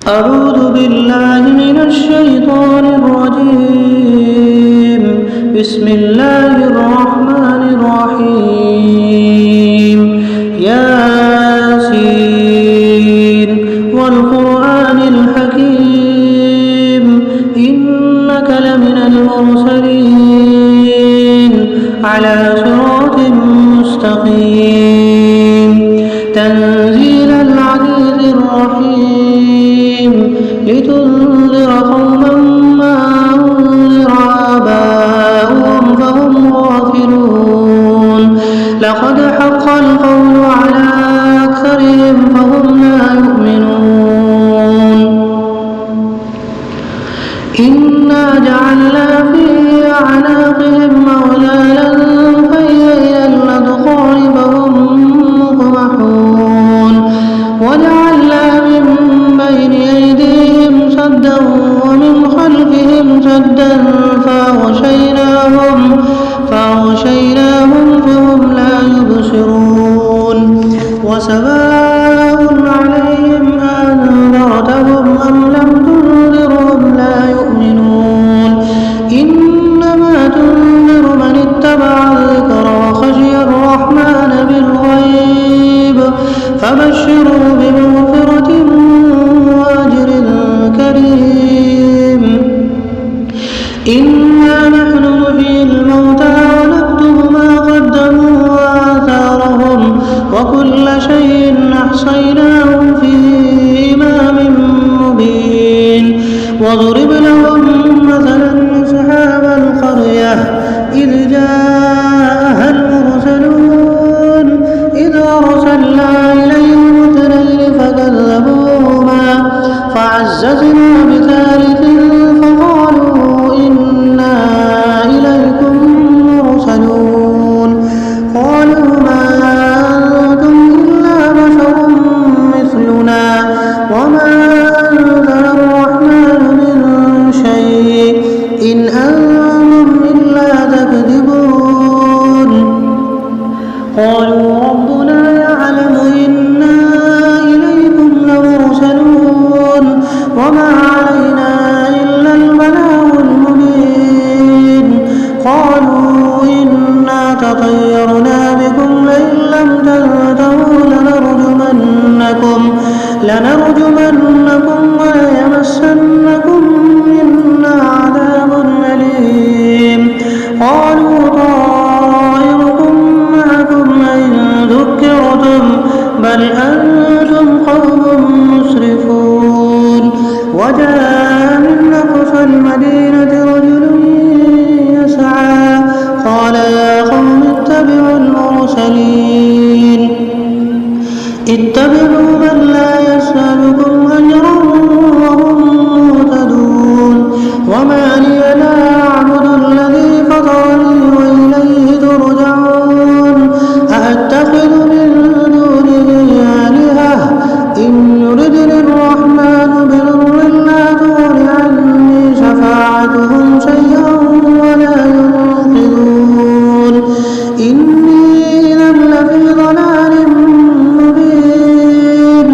أعوذ بالله من الشيطان الرجيم. بسم الله الرحمن الرحيم. ياسين والقرآن الحكيم إنك لمن المرسلين على صراط مستقيم تنزيل العزيز الرحيم لتنذر قوما ما أنذر آباؤهم فهم غافلون لقد حق القول على أكثرهم فهم لا يؤمنون إنا جعلنا في أعناقهم أغلالا فهي إلى الأذقان فهم مقمحون وجعلنا من بين أيديهم سدا ومن خلفهم سدا فأغشيناهم فهم لا يبصرون وسواء عليهم أنذرتهم أم لم تنذرهم لا يؤمنون إنما تنذر من اتبع الذكر وخشي الرحمن بالغيب فبشروا بمغفرة وأجر كريم. إنا نحن نحيي الموتى ونكتب ما قدموا وآثارهم وكل شيء أحصيناه في إمام مبين واضرب لهم مثلا أصحاب القرية إذ جاءها المرسلون إذ أرسلنا إليهم اثنين فكذبوهما فعززنا بثالث فقالوا إنا إليكم مرسلون قالوا ما أنتم إلا بشر مثلنا وما أنزل الرحمن من شيء إن أنتم إلا تكذبون قالوا ربنا يعلم إنا إليكم لمرسلون وما علينا إلا البلاغ المبين قالوا إنا تطيرنا بكم لئن لم تنتهوا لنرجمنكم وليمسنكم منا عذاب أليم قالوا طائركم معكم إن ذكرتم بل أنتم قوم مسرفون وجاء من أقصى المدينة رجل يسعى قال يا قوم اتبعوا المرسلين اتبعوا من لا يسألكم أجرا وهم مهتدون وما لي لا أعبد الذي فطرني وإليه ترجعون أأتخذ من دونه آلهة إن يردني الرحمن بضر لا تغن عني شفاعتهم شيئا ولا ينقذون إني إذا لفي ضلال مبين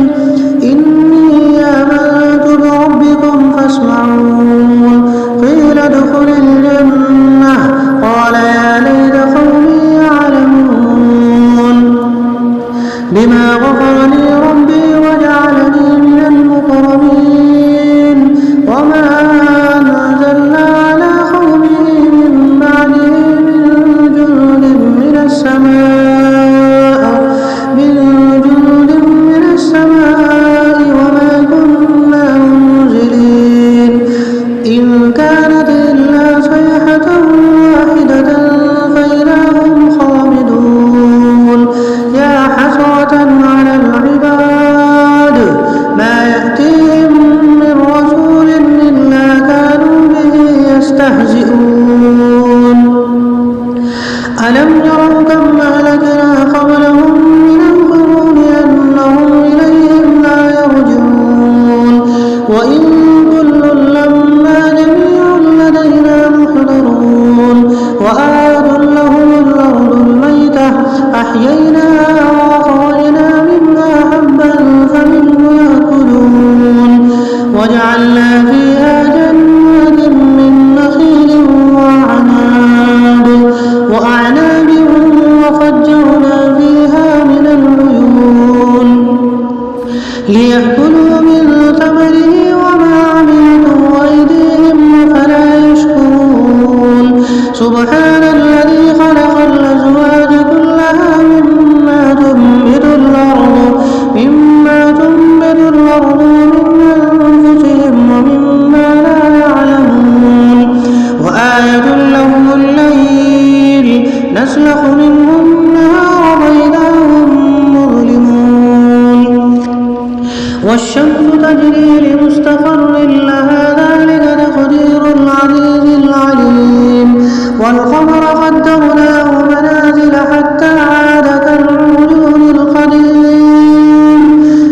إني آمنت بربكم فاسمعون قيل ادخل الجنة قال يا ليت قومي يعلمون بما غفر لي ربي وجعلني من المكرمين وما أنزلنا على قومه من بعده من جند من السماء وما كنا منزلين إن كانت إلا صيحة واحدة فإذا هم خامدون يا حسرة على العباد ما يأتيهم من رسول إلا كانوا به يستهزئون ألم يروا كم أهلكنا قبلهم من القرون أنهم إليهم لا يرجعون وإن كل لما جميع لدينا محضرون وآية لهم الأرض الميتة أحييناها وأخرجنا منها حبا فمنه يأكلون وجعلنا فيها جنات من نخيل وأعناب وفجرنا فيها من العيون ليأكلوا من ثمره وما عملته أيديهم أفلا يشكرون سبحان الذي خلق الأزواج كلها مما تنبت الأرض من أنفسهم ومما لا يعلمون وآية لهم الليل نسلخ منه النهار فإذا هم مظلمون والشمس تجري لمستقر لها ذلك تقدير العزيز العليم والقمر قدرناه منازل حتى عاد كالعرجون القديم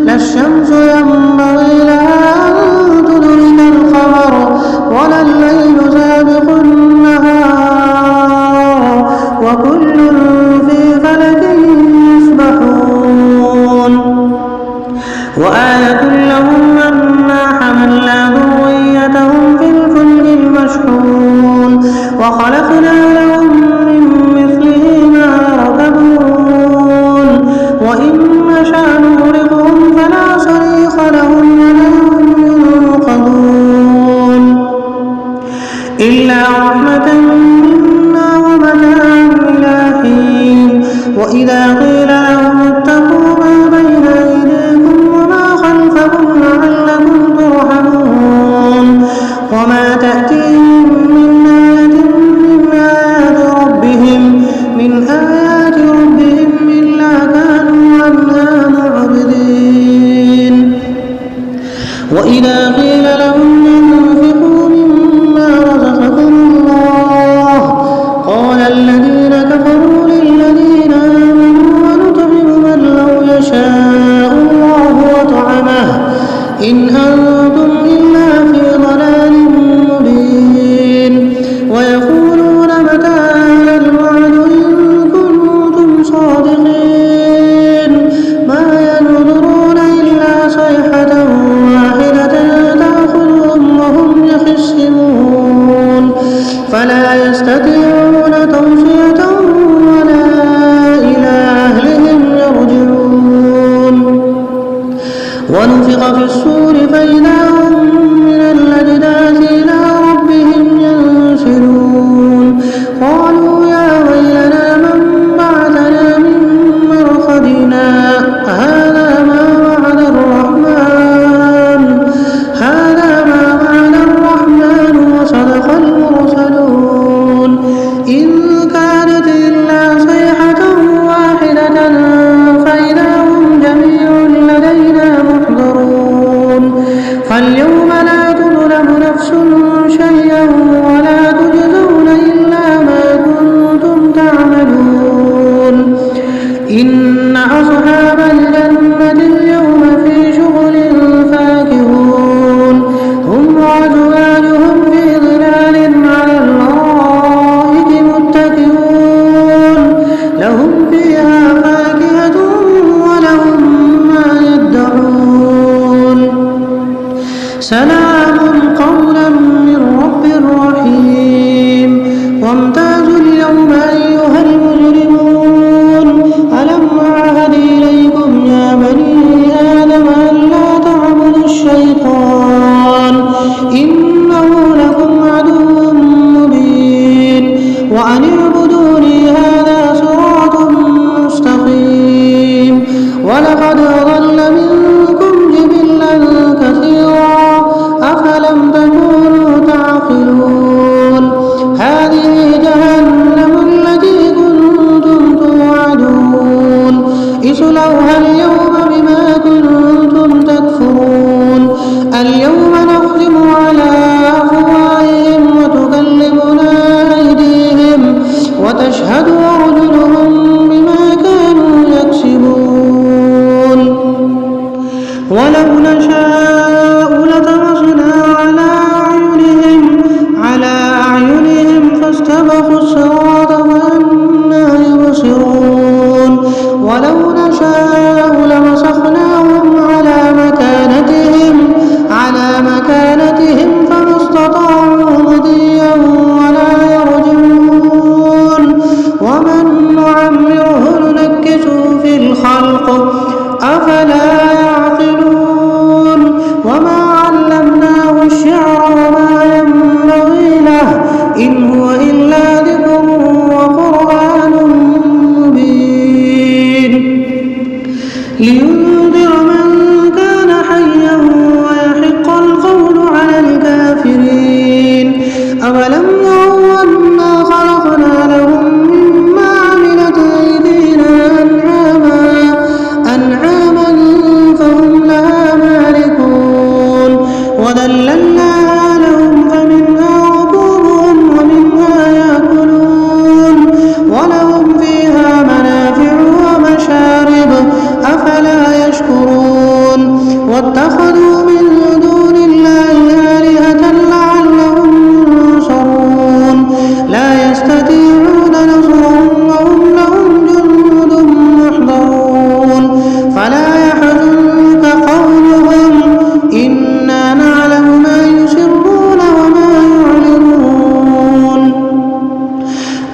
لا الشمس ينبغي لها أن تدرك القمر ولا الليل سابق النهار وكل في فلك يسبحون وآية لهم أنا حملنا ذريتهم في الفلك المشحون وخلقنا لهم من مثله ما يركبون وإن نشأ نغرقهم فلا صريخ لهم ولا هم ينقذون إلا رحمة منا ومتاعا إلى حين وإذا قيل لهم اتقوا ما بين أيديكم وما خلفكم لعلكم ترحمون وما تأتيهم من آيات ربهم إلا كانوا عنها معرضين وإذا قيل لهم انفقوا مما رزقكم الله قال الذين كفروا للذين آمنوا ونطعم من لو يشاء الله وطعمه إن أنتم إلا في ضلال مبين ويقولون متى هذا الوعد إن كنتم صادقين ما ينظرون إلا صيحة واحدة تأخذهم وهم يخصمون فلا يستطيعون توصية ولا إلى أهلهم يرجعون ونفخ في الصور فإذا هم من الأجداث إلى ربهم ينسلون قالوا يا ويلنا من بعثنا من مرقدنا هذا ما وعد الرحمن وصدق المرسلون إن كانت إلا صيحة واحدة فإذا هم جميع لدينا محضرون فاليوم لا تظلم نفس شيئا ولا تجزون إلا ما كنتم تعملون إن أصحاب الجنة اليوم في شغل فاكهون هم وأزواجهم في ظلال على الأرائك متكئون لهم فيها فاكهة ولهم ما يدعون سلام قولا من رب رحيم وامتازوا اليوم أيها المجرمون ألم أعهد إليكم يا بني آدم ألا تعبدوا الشيطان إنه لكم عدو مبين وأن اعبدوني هذا صراط مستقيم ولقد أضل منكم جبلا كثيرا أفلم تكونوا تعقلون هذه جهنم التي كنتم توعدون اصلوها اليوم بما كنتم تكفرون اليوم نختم على وذللناها لهم فمنها ركوبهم ومنها يأكلون ولهم فيها منافع ومشارب أفلا يشكرون واتخذوا من دون الله آلهة لعلهم ينصرون لا يستطيعون نصرهم وهم لهم جند محضرون فلا يحزنك قولهم إنا نعلم ما يسرون وما يعلنون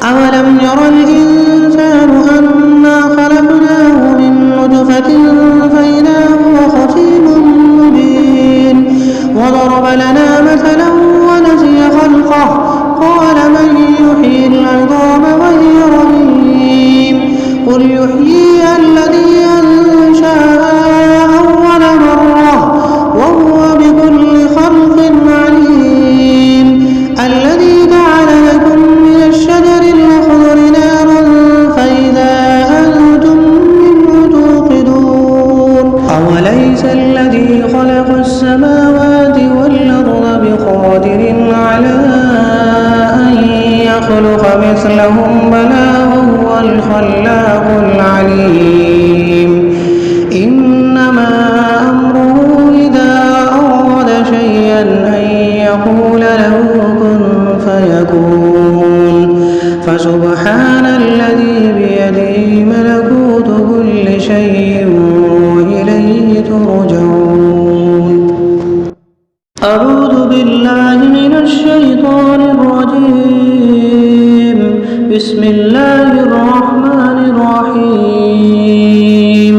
أولم ير الإنسان أنا خلقناه من نطفة فإذا هو خصيم مبين وضرب لنا مثلا ونسي خلقه قال من يحيي العظام وهي رميم قل يحييها الذي أنشأها أول مرة وهو بكل خلق عليم الذي جعل لكم من الشجر الأخضر نارا فإذا أنتم منه توقدون أوليس الذي خلق السماوات والأرض بقادر على أن يخلق مثلهم بلى وهو الخلاق العليم إنما أمره إذا أراد شيئا أن يقول له كن فيكون فسبحان الذي بيده ملكوت كل شيء وإليه ترجعون أعوذ بالله من الشيطان الرجيم بسم الله الرحمن الرحيم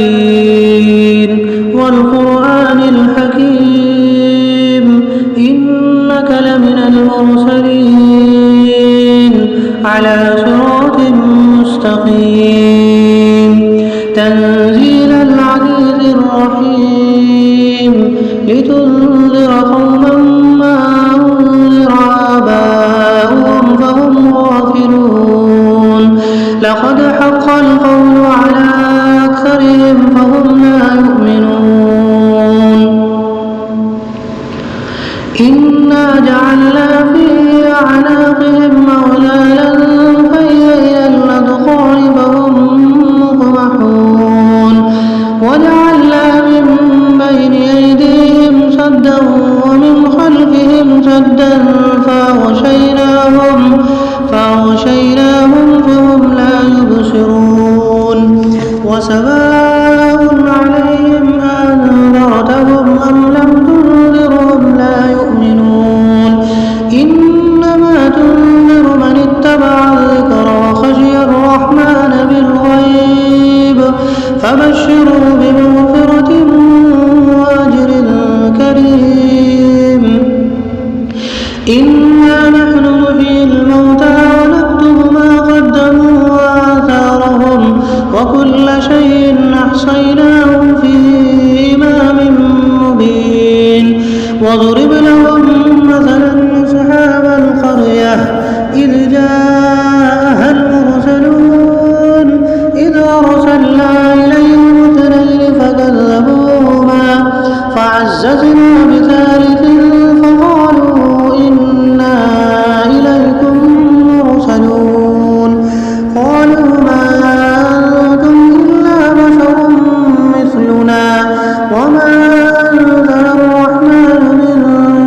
ياسين والقرآن الحكيم إنك لمن المرسلين على صراط مستقيم تنزيل العزيز الرحيم لتنذر قوما ما أنذر آباؤهم فهم غافلون لقد حق القول على أكثرهم فهم لا يؤمنون إنا جعلنا في أعناقهم أغلالا فهي إلى الأذقان فهم مقمحون وجعلنا من بين أيديهم سدا ومن خلفهم سدا فأغشيناهم فهم لا يبصرون وسواء عليهم أنذرتهم أم لم تنذرهم لا يؤمنون إنما تنذر من اتبع الذكر وخشي الرحمن بالغيب فبشروا بمغفرة وأجر كريم إنا نحن نحيي الموتى ونكتب ما قدموا وآثارهم وكل شيء أحصيناه في إمام مبين واضرب لهم مثلا أصحاب القرية إذ جاءها المرسلون إذ أرسلنا إليهم اثنين فكذبوهما فعززنا بثالث فقالوا إنا إليكم مرسلون قالوا ما أنتم إلا بشر مثلنا وما أنزل الرحمن من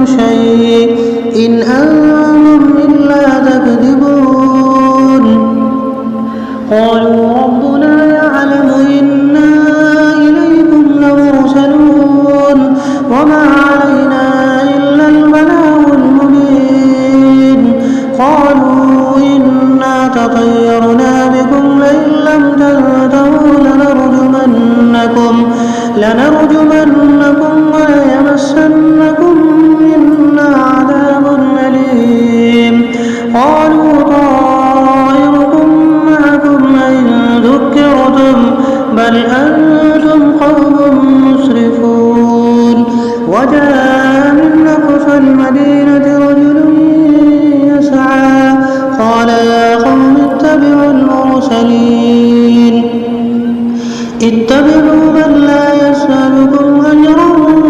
شيء إن أنتم إلا تكذبون قالوا ربنا يعلم إنا إليكم لمرسلون وما علينا إلا البلاغ المبين قالوا إنا تطيرنا بكم لئن لم تنتهوا لنرجمنكم وليمسنكم منا عذاب أليم قالوا طائركم معكم إن ذكرتم بل أنتم قوم مسرفون وجاء من أقصى المدينة رجل يسعى قال يا قوم اتبعوا المرسلين اتبعوا من لا يسألكم أجرا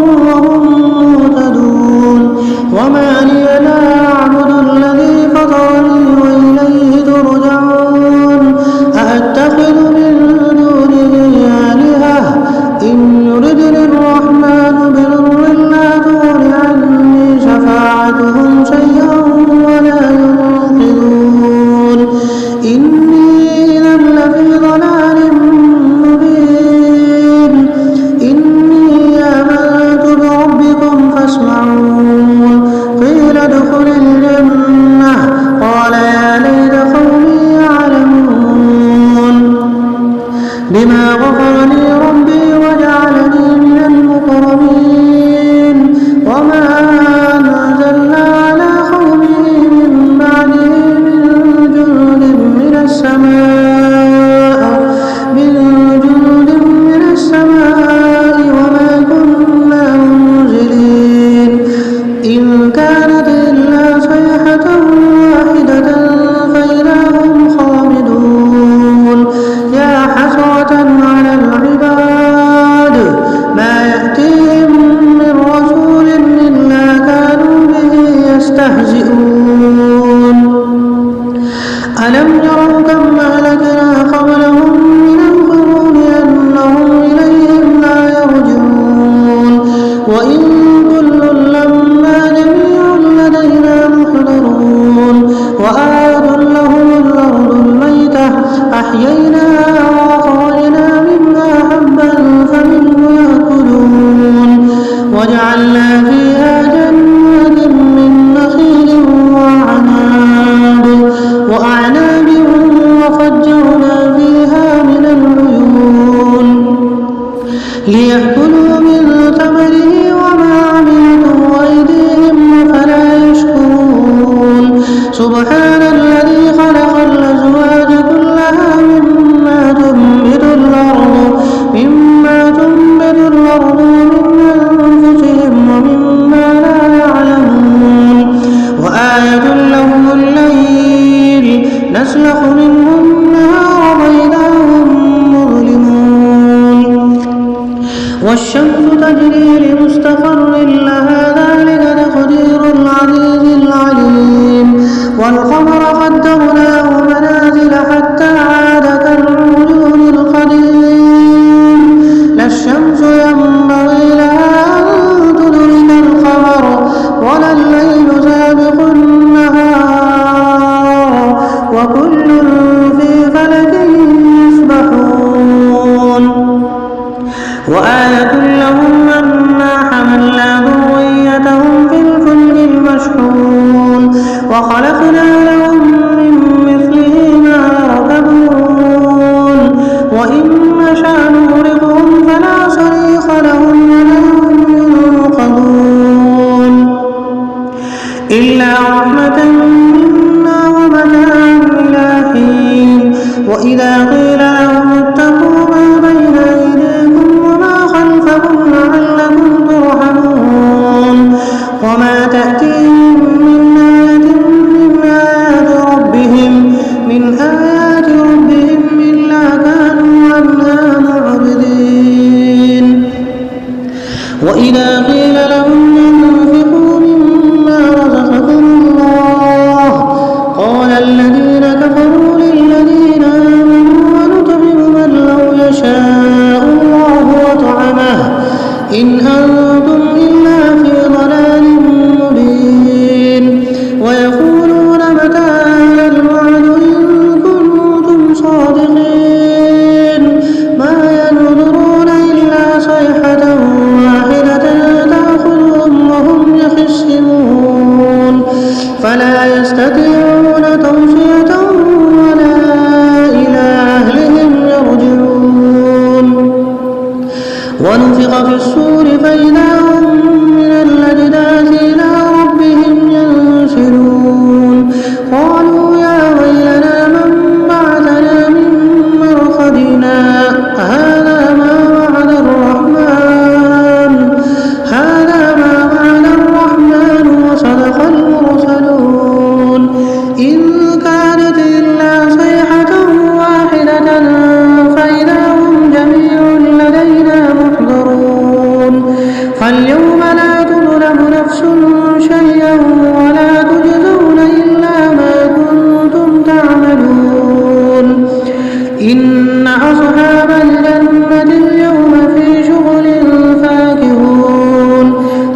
وإن كل لما جميع لدينا محضرون وآية لهم الأرض الميتة أحييناها وأخرجنا منها حبا فمنه يأكلون وجعلنا فيها جنات من نخيل وأعناب وفجرنا فيها من العيون ليأكلوا من ثمره وما عملته أيديهم أفلا يشكرون سبحان الذي خلق الأزواج كلها مما تنبت الأرض من أنفسهم ومما لا يعلمون وآية لهم الليل نسلخ منه النهار فإذا هم مظلمون والشمس تجري لمستقر لها ذلك تقدير العزيز العليم والقمر قدرناه منازل حتى عاد كالعرجون القديم لا الشمس ينبغي لها أن تدرك القمر ولا الليل سابق النهار وكل في فلك يسبحون وآية لهم أنا حملنا ذريتهم في الفلك المشحون وخلقنا لهم من مثله ما يركبون وإن نشأ نغرقهم فلا صريخ لهم ولا هم ينقذون إلا رحمة منا ومتاعا إلى حين وإذا قيل لهم اتقوا ما بين أيديكم وما خلفكم لعلكم ترحمون وما تأتيهم من آية من آيات ربهم إلا كانوا عنها معرضين وإذا قيل لهم انفقوا مما رزقكم الله قال الذين كفروا للذين آمنوا ونطعم من لو يشاء الله وطعمه إن أنتم إلا في ضلال مبين ويقولون متى هذا الوعد إن كنتم صادقين ما ينظرون إلا صيحة واحدة تأخذهم وهم يخصمون فلا يستطيعون توصية ولا إلى أهلهم يرجعون ونفخ في الصور فإذا هم من الأجداث إلى ربهم ينسلون قالوا يا ويلنا من بعثنا من مرقدنا هذا ما وعد الرحمن وصدق المرسلون إن كانت إلا صيحة واحدة فإذا هم جميع لدينا محضرون فاليوم لا تظلم نفس شيئا ولا تجزون إلا ما كنتم تعملون إن أصحاب الجنة اليوم في شغل فاكهون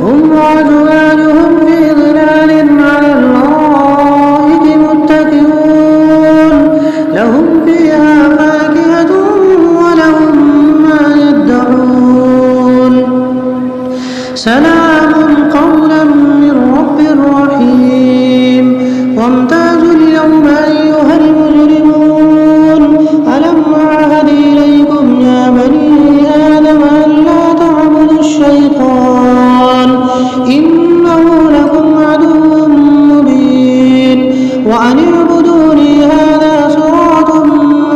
هم وأزواجهم في ظلال على الأرائك متكئون لهم فيها فاكهة ولهم ما يدعون سلام قولا من رب رحيم وامتازوا اليوم أيها المجرمون ألم أعهد إليكم يا بني آدم ألا تعبدوا الشيطان إنه لكم عدو مبين وأن اعبدوني هذا صراط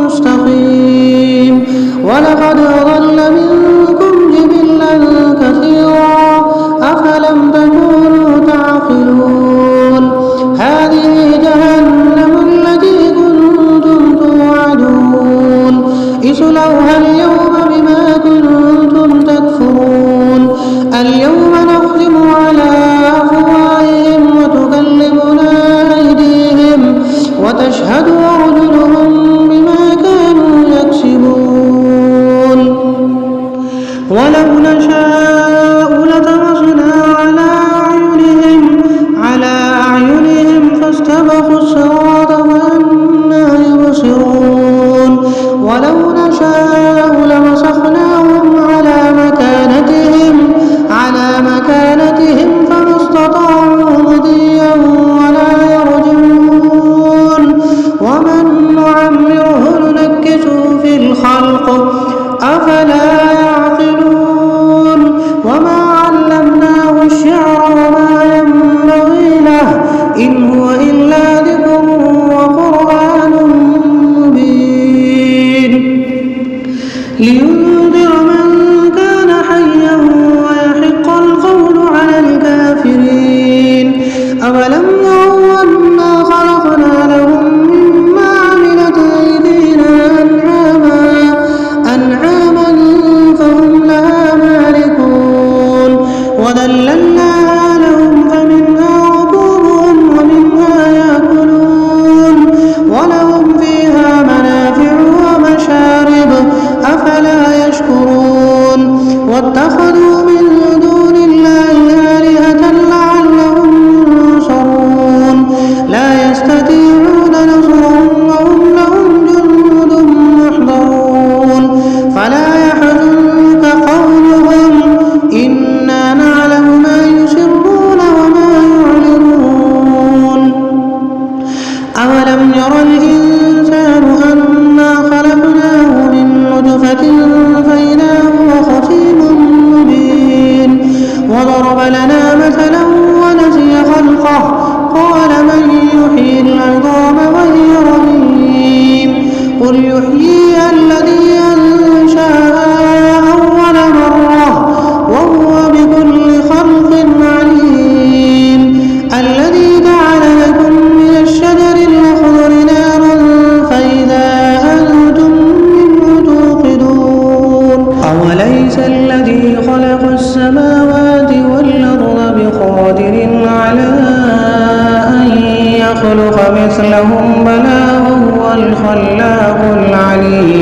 مستقيم ولقد أضل منكم جبلا كثيرا أفلم تكونوا تعقلون هذه جهنم التي كنتم توعدون اصلوها اليوم بما كنتم تكفرون اليوم نختم على وذللناها لهم فمنها ركوبهم ومنها يأكلون ولهم فيها منافع ومشارب أفلا يشكرون واتخذوا من دون الله آلهة لعلهم ينصرون لا يستطيعون نصرهم وهم لهم جند محضرون فلا يحزنك قولهم إنا نعلم ما يسرون وما يعلنون أولم ير الإنسان أنا خلقناه من نطفة فإذا هو خصيم مبين وضرب لنا مثلا ونسي خلقه قال من يحيي العظام وهي رميم قل يحييها الذي أنشأها أول مرة وهو بكل خلق عليم الذي جعل لكم من الشجر الأخضر نارا فإذا أنتم منه توقدون أوليس الذي خلق السماوات والأرض بقادر على أن يخلق مثلهم بلى وهو الخلاق العليم